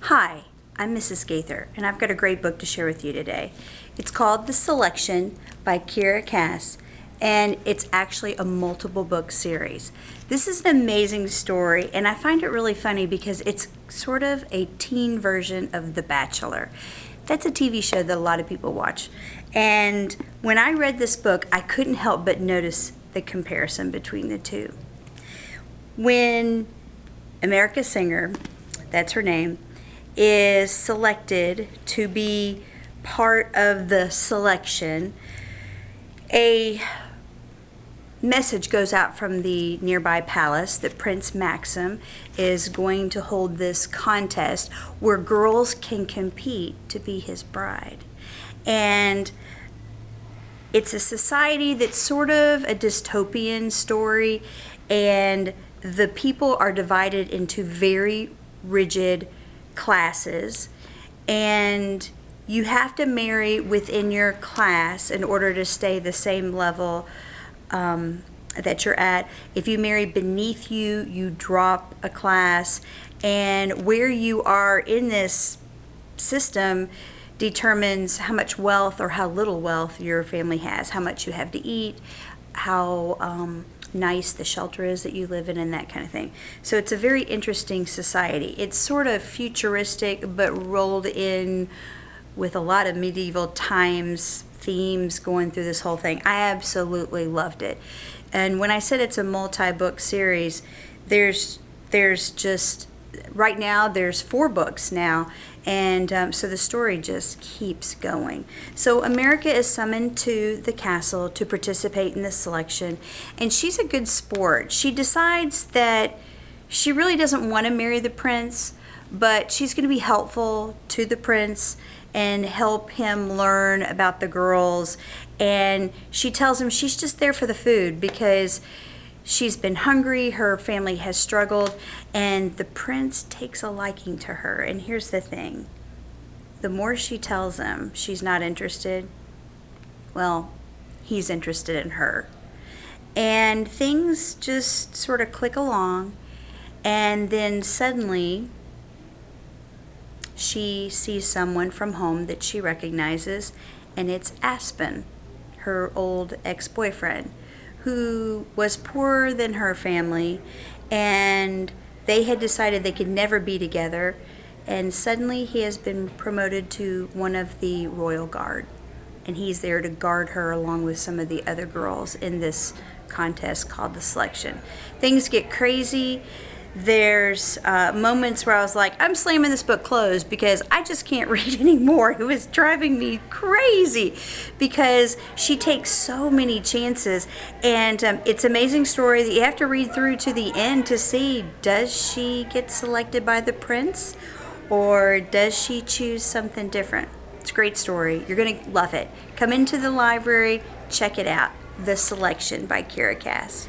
Hi, I'm Mrs. Gaither, and I've got a great book to share with you today. It's called The Selection by Kiera Cass, and it's actually a multiple book series. This is an amazing story, and I find it really funny because it's sort of a teen version of The Bachelor. That's a TV show that a lot of people watch. And when I read this book, I couldn't help but notice the comparison between the two. When America Singer, that's her name, is selected to be part of the selection, a message goes out from the nearby palace that Prince Maxon is going to hold this contest where girls can compete to be his bride. And it's a society that's sort of a dystopian story, and the people are divided into very rigid classes, and you have to marry within your class in order to stay the same level that you're at. If you marry beneath you, you drop a class, and where you are in this system determines how much wealth or how little wealth your family has, how much you have to eat, how nice the shelter is that you live in, and that kind of thing. So it's a very interesting society. It's sort of futuristic, but rolled in with a lot of medieval times themes going through this whole thing. I absolutely loved it. And when I said it's a multi-book series, there's just, right now there's 4 books now, and so the story just keeps going. So America is summoned to the castle to participate in this selection, and she's a good sport. She decides that she really doesn't want to marry the prince, but she's going to be helpful to the prince and help him learn about the girls. And she tells him she's just there for the food because she's been hungry, her family has struggled, and the prince takes a liking to her. And here's the thing. The more she tells him she's not interested, well, he's interested in her. And things just sort of click along, and then suddenly she sees someone from home that she recognizes, and it's Aspen, her old ex-boyfriend, who was poorer than her family, and they had decided they could never be together, and suddenly he has been promoted to one of the royal guard, and he's there to guard her along with some of the other girls in this contest called The Selection. Things get crazy. There's moments where I was like, I'm slamming this book closed because I just can't read anymore. It was driving me crazy because she takes so many chances, and it's an amazing story that you have to read through to the end to see, does she get selected by the prince or does she choose something different? It's a great story. You're going to love it. Come into the library, check it out. The Selection by Kiera Cass.